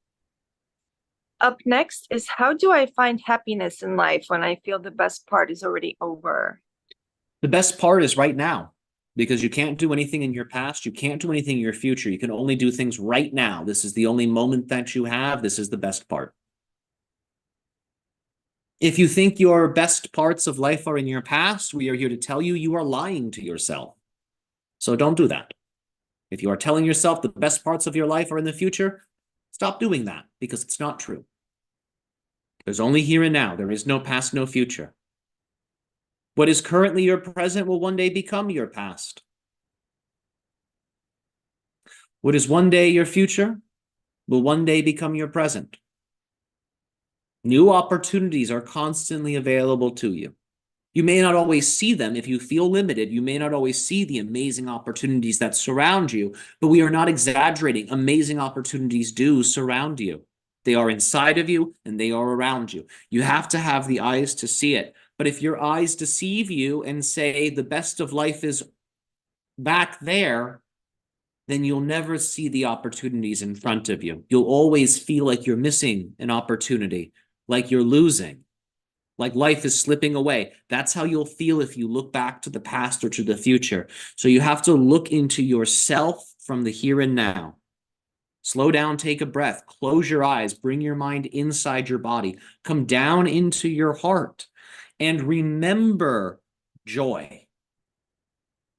Up next is, how do I find happiness in life when I feel the best part is already over? The best part is right now, because you can't do anything in your past. You can't do anything in your future. You can only do things right now. This is the only moment that you have. This is the best part. If you think your best parts of life are in your past, we are here to tell you you are lying to yourself. So don't do that. If you are telling yourself the best parts of your life are in the future, stop doing that because it's not true. There's only here and now. There is no past, no future. What is currently your present will one day become your past. What is one day your future will one day become your present. New opportunities are constantly available to you. You may not always see them. If you feel limited, you may not always see the amazing opportunities that surround you, but we are not exaggerating. Amazing opportunities do surround you. They are inside of you and they are around you. You have to have the eyes to see it. But if your eyes deceive you and say the best of life is back there, then you'll never see the opportunities in front of you. You'll always feel like you're missing an opportunity, like you're losing, like life is slipping away. That's how you'll feel if you look back to the past or to the future. So you have to look into yourself from the here and now. Slow down, take a breath, close your eyes, bring your mind inside your body, come down into your heart, and remember joy.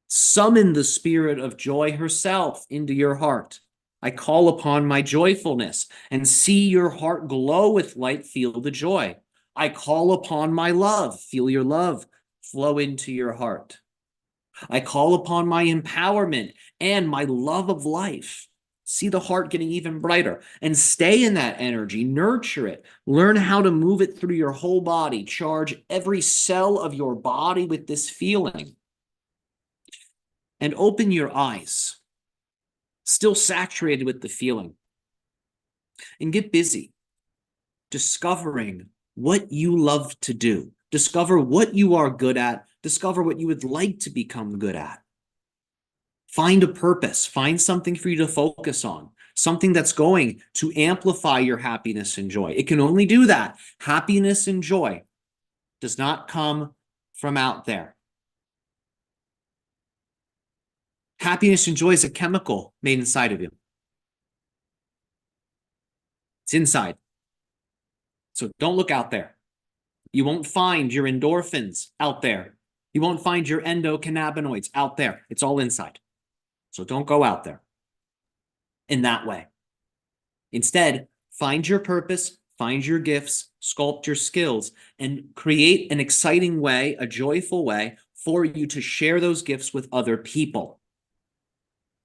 Summon the spirit of joy herself into your heart. I call upon my joyfulness and see your heart glow with light, feel the joy. I call upon my love, feel your love flow into your heart. I call upon my empowerment and my love of life. See the heart getting even brighter and stay in that energy, nurture it, learn how to move it through your whole body, charge every cell of your body with this feeling. And open your eyes, still saturated with the feeling, and get busy discovering what you love to do. Discover what you are good at. Discover what you would like to become good at. Find a purpose. Find something for you to focus on, something that's going to amplify your happiness and joy. It can only do that. Happiness and joy does not come from out there. Happiness and joy is a chemical made inside of you. It's inside. So don't look out there. You won't find your endorphins out there. You won't find your endocannabinoids out there. It's all inside. So don't go out there in that way. Instead, find your purpose, find your gifts, sculpt your skills, and create an exciting way, a joyful way for you to share those gifts with other people.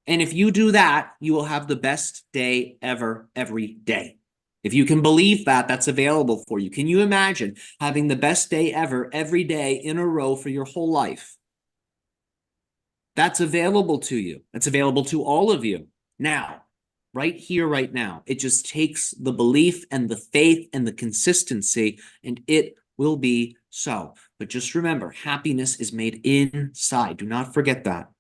And if you do that, you will have the best day ever, every day. If you can believe that, that's available for you. Can you imagine having the best day ever, every day in a row for your whole life? That's available to you. That's available to all of you now, right here, right now. It just takes the belief and the faith and the consistency, and it will be so. But just remember, happiness is made inside. Do not forget that.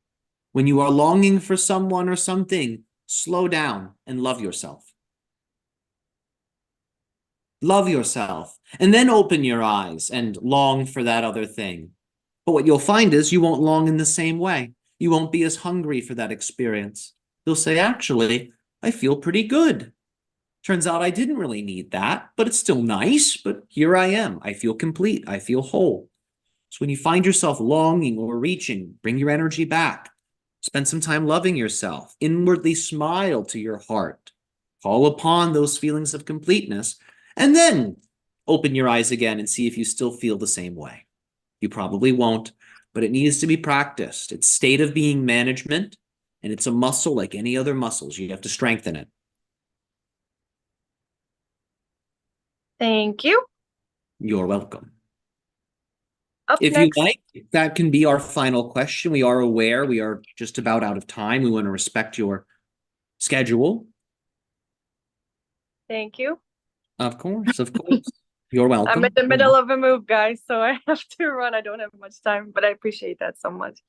When you are longing for someone or something, slow down and love yourself. Love yourself, and then open your eyes and long for that other thing. But what you'll find is you won't long in the same way. You won't be as hungry for that experience. You'll say, actually, I feel pretty good. Turns out I didn't really need that, but it's still nice. But here I am. I feel complete. I feel whole. So when you find yourself longing or reaching, bring your energy back. Spend some time loving yourself. Inwardly smile to your heart. Call upon those feelings of completeness. And then open your eyes again and see if you still feel the same way. You probably won't, but it needs to be practiced. It's state of being management, and it's a muscle like any other muscles. You have to strengthen it. Thank you. You're welcome. Up If next. you like, that can be our final question. We are aware we are just about out of time. We want to respect your schedule. Thank you. Of course, of course. You're welcome. I'm in the middle of a move, guys, so I have to run. I don't have much time, but I appreciate that so much.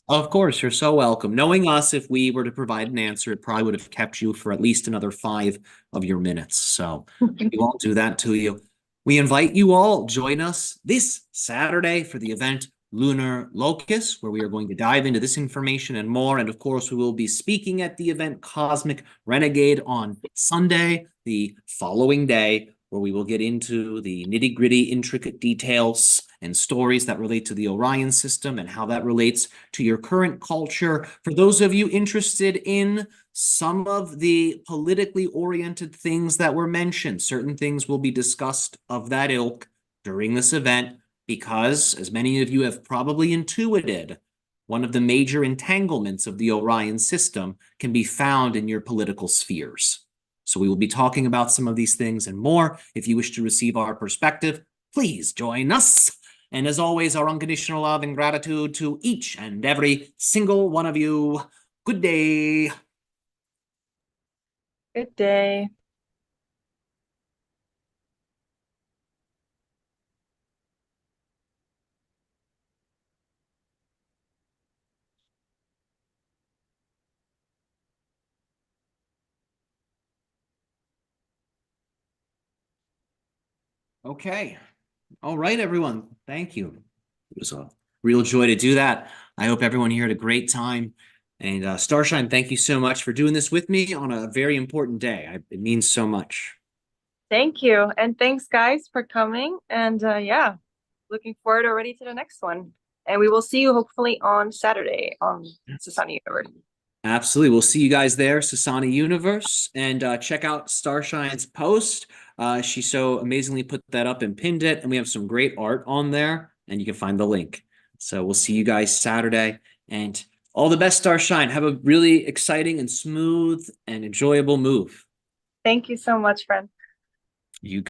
Of course, you're so welcome. Knowing us, if we were to provide an answer, it probably would have kept you for at least another 5 of your minutes. So we won't do that to you. We invite you all, join us this Saturday for the event Lunar Locus, where we are going to dive into this information and more. And of course, we will be speaking at the event Cosmic Renegade on Sunday, the following day, where we will get into the nitty-gritty, intricate details and stories that relate to the Orion system and how that relates to your current culture. For those of you interested in some of the politically oriented things that were mentioned, certain things will be discussed of that ilk during this event, because, as many of you have probably intuited, one of the major entanglements of the Orion system can be found in your political spheres. So we will be talking about some of these things and more. If you wish to receive our perspective, please join us. And as always, our unconditional love and gratitude to each and every single one of you. Good day. Good day. Okay. All right, everyone. Thank you. It was a real joy to do that. I hope everyone here had a great time. And Starshine, thank you so much for doing this with me on a very important day. It means so much. Thank you. And thanks, guys, for coming. And yeah, looking forward already to the next one. And we will see you hopefully on Saturday on Sasani Universe. Absolutely. We'll see you guys there, Sasani Universe. And check out Starshine's post. She so amazingly put that up and pinned it. And we have some great art on there. And you can find the link. So we'll see you guys Saturday. And all the best, Starshine. Have a really exciting and smooth and enjoyable move. Thank you so much, friend. You